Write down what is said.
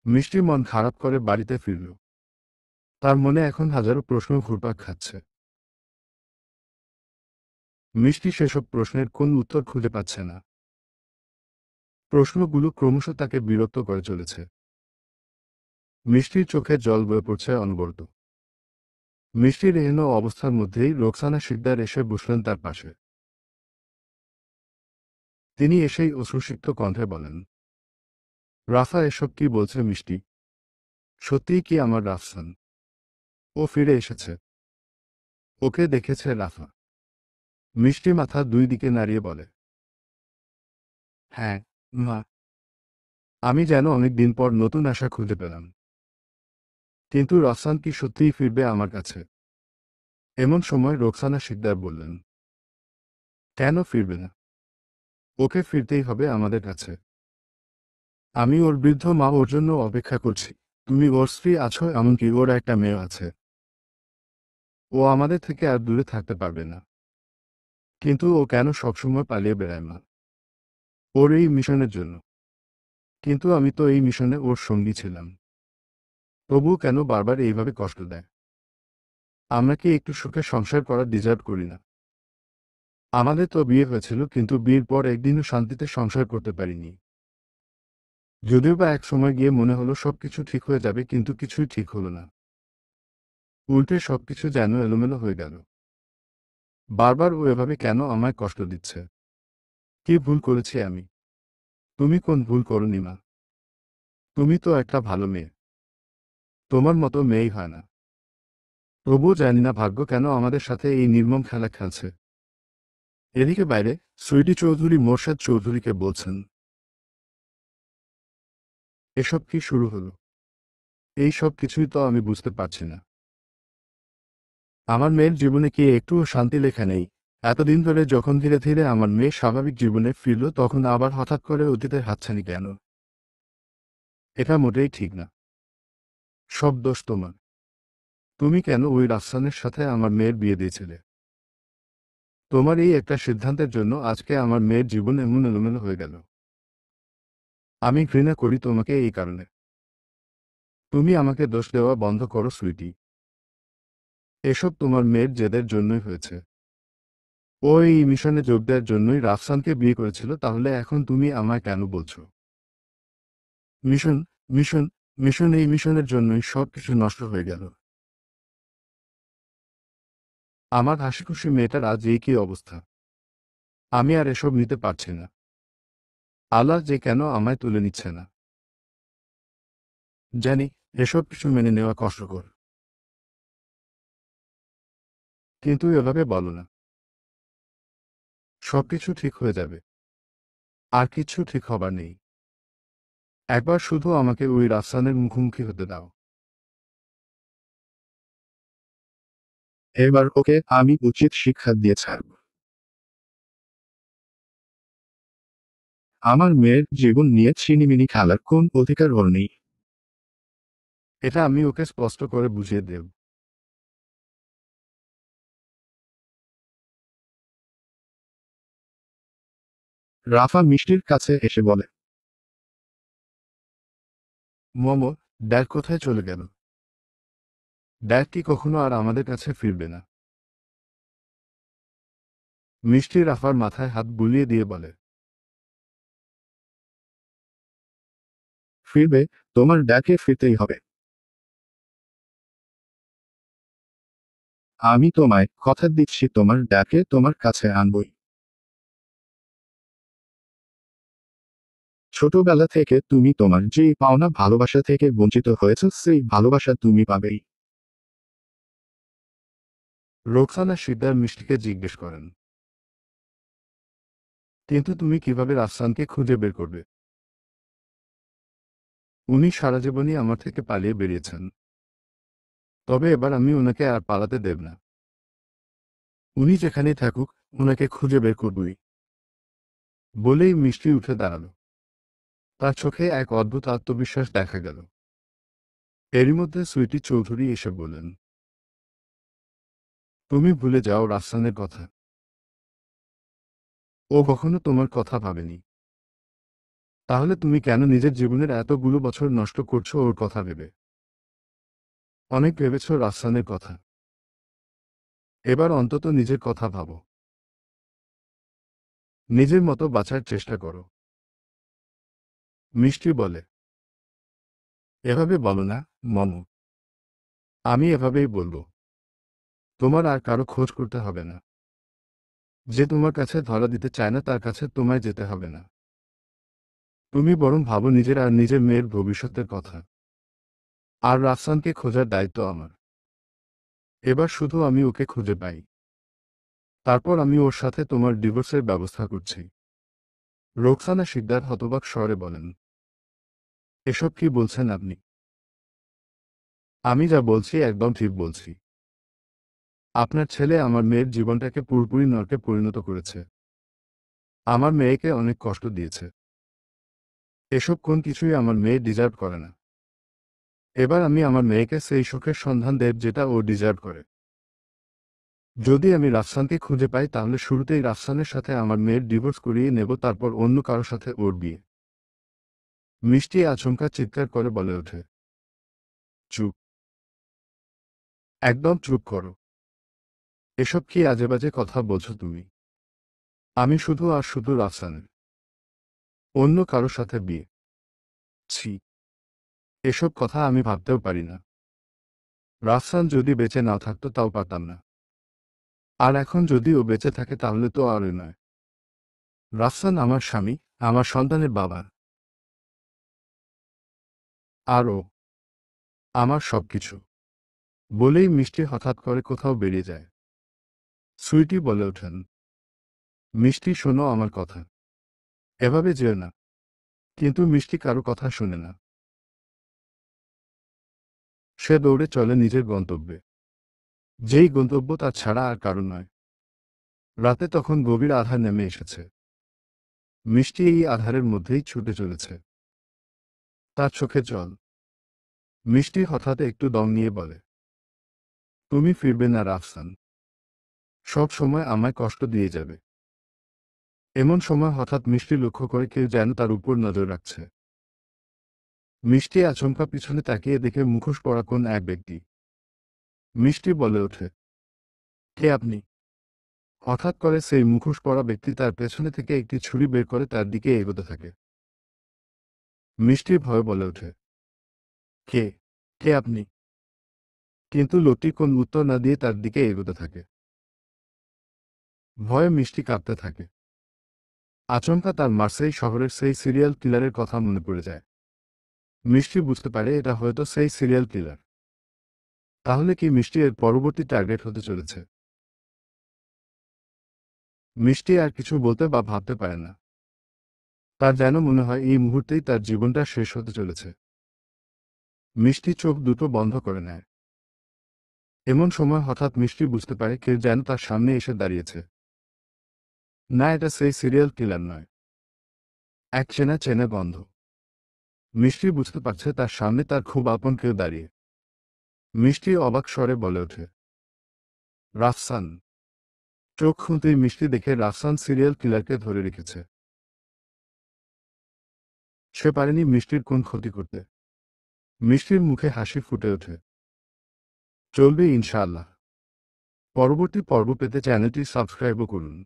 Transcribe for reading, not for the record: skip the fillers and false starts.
মিষ্টি মন খারাপ করে বাড়িতে ফিরল। তার মনে এখন হাজারো প্রশ্ন ঘুরপাক খাচ্ছে। মিষ্টি সেসব প্রশ্নের কোন উত্তর খুঁজে পাচ্ছে না। প্রশ্নগুলো ক্রমশ তাকে বিরক্ত করে চলেছে। মিষ্টির চোখে জল বয়ে পড়ছে অনবরত। মিষ্টির এহেন অবস্থার মধ্যেই রোকসানা শিকদার এসে বসলেন তার পাশে। তিনি এসেই অশ্রুসিক্ত কণ্ঠে বলেন, রাফা এসব কি বলছে মিষ্টি? সত্যিই কি আমার রাফসান? ও ফিরে এসেছে? ওকে দেখেছে রাফা? মিষ্টি মাথা দুই দিকে নাড়িয়ে বলে, হ্যাঁ মা, আমি যেন অনেক দিন পর নতুন আশা খুঁজে পেলাম। কিন্তু রাফসান কি সত্যিই ফিরবে আমার কাছে? এমন সময় রোকসানা শিকদার বললেন, কেন ফিরবে না? ওকে ফিরতেই হবে আমাদের কাছে। আমি ওর বৃদ্ধ মা ওর জন্য অপেক্ষা করছি। তুমি ওর স্ত্রী আছো, এমনকি ওর একটা মেয়ে আছে। ও আমাদের থেকে আর দূরে থাকতে পারবে না। কিন্তু ও কেন সবসময় পালিয়ে বেড়ায় মা? ওর এই মিশনের জন্য। কিন্তু আমি তো এই মিশনে ওর সঙ্গী ছিলাম। তবুও কেন বারবার এইভাবে কষ্ট দেয়? আমরা কি একটু সুখে সংসার করার ডিজার্ভ করি না? আমাদের তো বিয়ে হয়েছিল, কিন্তু বিয়ের পর একদিনও শান্তিতে সংসার করতে পারিনি। যদিও বা এক সময় গিয়ে মনে হলো সবকিছু ঠিক হয়ে যাবে, কিন্তু কিছুই ঠিক হলো না। উল্টে সবকিছু যেন এলোমেলো হয়ে গেল। বারবার ও এভাবে কেন আমায় কষ্ট দিচ্ছে? কি ভুল করেছি আমি? তুমি কোন ভুল করনি মা? তুমি তো একটা ভালো মেয়ে। তোমার মতো মেয়েই হয় না। তবুও জানি না ভাগ্য কেন আমাদের সাথে এই নির্মম খেলা খেলছে। এদিকে বাইরে সুইটি চৌধুরী মোরশেদ চৌধুরীকে বলছেন, এসব কি শুরু হলো? এই সব কিছুই তো আমি বুঝতে পারছি না। আমার মেয়ের জীবনে কি একটুও শান্তি লেখা নেই? এতদিন ধরে যখন ধীরে ধীরে আমার মেয়ে স্বাভাবিক জীবনে ফিরল, তখন আবার হঠাৎ করে অতীতের হাতছানি কেন? এটা মোটেই ঠিক না। সব দোষ তোমার। তুমি কেন ওই রাফসানের সাথে আমার মেয়ের বিয়ে দিয়েছিলে? তোমার এই একটা সিদ্ধান্তের জন্য আজকে আমার মেয়ের জীবন এমন এলোমেলো হয়ে গেল। আমি ঘৃণা করি তোমাকে এই কারণে। তুমি আমাকে দোষ দেওয়া বন্ধ করো সুইটি। এসব তোমার মেয়ের জেদের জন্যই হয়েছে। ও এই মিশনে যোগ দেওয়ার জন্যই রাফসানকে বিয়ে করেছিল, তাহলে এখন তুমি আমায় কেন বলছো? মিশন, মিশন, মিশন, এই মিশনের জন্যই সবকিছু নষ্ট হয়ে গেল। আমার হাসিখুশি মেয়েটার আজ এই কি অবস্থা? আমি আর এসব নিতে পারছি না। আল্লাহ যে কেন আমায় তুলে নিচ্ছে না? জানি এসব কিছু মেনে নেওয়া কষ্টকর, কিন্তু এভাবে বলো না। সবকিছু ঠিক হয়ে যাবে। আর কিছু ঠিক হবার নেই। একবার শুধু আমাকে ওই রাফসানের মুখোমুখি হতে দাও। এবার ওকে আমি উচিত শিক্ষা দিয়ে ছাড়ব। আমার মেয়ের জীবন নিয়ে ছিনিমিনি খেলার কোন অধিকার ওর নেই। এটা আমি ওকে স্পষ্ট করে বুঝিয়ে দেব। রাফা মিষ্টির কাছে এসে বলে, মোমো, ড্যাড কোথায় চলে গেল? ড্যাড কি কখনো আর আমাদের কাছে ফিরবে না? মিষ্টি রাফার মাথায় হাত বুলিয়ে দিয়ে বলে, ফিরবে। তোমার ড্যাডকে ফিরতেই হবে। আমি তোমায় কথা দিচ্ছি, তোমার ড্যাডকে তোমার কাছে আনবই। ছোটবেলা থেকে তুমি তোমার যে পাওনা ভালোবাসা থেকে বঞ্চিত হয়েছ, সেই ভালোবাসা তুমি পাবেই। রোকসানা শিকদার মিষ্টিকে জিজ্ঞেস করেন, কিন্তু তুমি কিভাবে রাফসানকে খুঁজে বের করবে? উনি সারা জীবনই আমার থেকে পালিয়ে বেরিয়েছেন। তবে এবার আমি ওনাকে আর পালাতে দেব না। উনি যেখানেই থাকুক, ওনাকে খুঁজে বের করবই। বলেই মিষ্টি উঠে দাঁড়াল। তার চোখে এক অদ্ভুত আত্মবিশ্বাস দেখা গেল। এরই মধ্যে সুইটি চৌধুরী এসে বললেন, তুমি ভুলে যাও রাফসানের কথা। ও কখনো তোমার কথা ভাবেনি। তাহলে তুমি কেন নিজের জীবনের এতগুলো বছর নষ্ট করছো ওর কথা ভেবে? অনেক ভেবেছ রাফসানের কথা। এবার অন্তত নিজের কথা ভাবো। নিজের মতো বাঁচার চেষ্টা করো। মিষ্টি বলে, এভাবে বলো না, মমু। আমি এভাবেই বলবো। তোমার আর কারো খোঁজ করতে হবে না। যে তোমার কাছে ধরা দিতে চায় না তার কাছে তোমায় যেতে হবে না। তুমি বরং ভাবো নিজের আর নিজের মেয়ের ভবিষ্যতের কথা। আর রাফসানকে খোঁজার দায়িত্ব আমার। এবার শুধু আমি ওকে খুঁজে পাই, তারপর আমি ওর সাথে তোমার ডিভোর্সের ব্যবস্থা করছি। রোকসানা শিকদার হতবাক স্বরে বলেন, এসব কি বলছেন আপনি? আমি যা বলছি একদম ঠিক বলছি। আপনার ছেলে আমার মেয়ের জীবনটাকে পুরোপুরি নরকে পরিণত করেছে। আমার মেয়েকে অনেক কষ্ট দিয়েছে। এসব কোন কিছুই আমার মেয়ে ডিজার্ভ করে না। এবার আমি আমার মেয়েকে সেই সুখের সন্ধান দেব যেটা ও ডিজার্ভ করে। যদি আমি রাফসানকে খুঁজে পাই তাহলে শুরুতেই রাফসানের সাথে আমার মেয়ের ডিভোর্স করিয়ে নেব, তারপর অন্য কারো সাথে ওর বিয়ে। মিষ্টি আচমকা চিৎকার করে বলে ওঠে, চুপ, একদম চুপ করো। এসব কি আজেবাজে কথা বলছো তুমি? আমি শুধু আর শুধু রাফসানের, অন্য কারো সাথে বিয়ে? ছি, এসব কথা আমি ভাবতেও পারি না। রাফসান যদি বেঁচে না থাকতো তাও পারতাম না। আর এখন যদি ও বেঁচে থাকে তাহলে তো আরই নয়। রাফসান আমার স্বামী, আমার সন্তানের বাবা। আর ও আমার সবকিছু। বলেই মিষ্টি হঠাৎ করে কোথাও বেরিয়ে যায়। সুইটি বলে ওঠেন, মিষ্টি শোনো আমার কথা, এভাবে যেও না। কিন্তু মিষ্টি কারো কথা শোনে না। সে দৌড়ে চলে নিজের গন্তব্যে, যেই গন্তব্য তার ছাড়া আর কারো নয়। রাতে তখন গভীর আধার নেমে এসেছে। মিষ্টি এই আধারের মধ্যেই ছুটে চলেছে, তার চোখে জল। মিষ্টি হঠাৎ একটু দম নিয়ে বলে, তুমি ফিরবে না রাফসান। সব সময় আমায় কষ্ট দিয়ে যাবে। এমন সময় হঠাৎ মিষ্টি লক্ষ্য করে কেউ যেন তার উপর নজর রাখছে। মিষ্টি আচমকা পিছনে তাকিয়ে দেখে মুখোশ পরা কোন এক ব্যক্তি। মিষ্টি বলে ওঠে, কে আপনি? হঠাৎ করে সেই মুখোশ পরা ব্যক্তি তার পেছনে থেকে একটি ছুরি বের করে তার দিকে এগোতে থাকে। মিষ্টির ভয়ে বলে ওঠে, কে? কে আপনি? কিন্তু লোকটি কোন উত্তর না দিয়ে তার দিকে এগোতে থাকে। ভয়ে মিষ্টি কাঁপতে থাকে। আচমকা তার মার্সেই শহরের সেই সিরিয়াল কিলারের কথা মনে পড়ে যায়। মিষ্টি বুঝতে পারে এটা হয়তো সেই সিরিয়াল কিলার। তাহলে কি মিষ্টি এর পরবর্তী টার্গেট হতে চলেছে? মিষ্টি আর কিছু বলতে বা ভাবতে পারে না। তার যেন মনে হয় এই মুহূর্তেই তার জীবনটা শেষ হতে চলেছে। মিষ্টি চোখ দুটো বন্ধ করে নেয়। এমন সময় হঠাৎ মিষ্টি বুঝতে পারে কেউ যেন তার সামনে এসে দাঁড়িয়েছে। না, এটা সেই সিরিয়াল কিলার নয়। এক চেনা চেনা গন্ধ। মিষ্টি বুঝতে পারছে তার সামনে তার খুব আপন কেউ দাঁড়িয়ে। মিষ্টি অবাক স্বরে বলে ওঠে, রাফসান। চোখ খুলতেই মিষ্টি দেখে রাফসান সিরিয়াল কিলারকে ধরে রেখেছে। সে পারেনি মিষ্টির কোন ক্ষতি করতে। মিষ্টির মুখে হাসি ফুটে ওঠে। চলবে ইনশাআল্লাহ। পরবর্তী পর্ব পেতে চ্যানেলটি সাবস্ক্রাইবও করুন।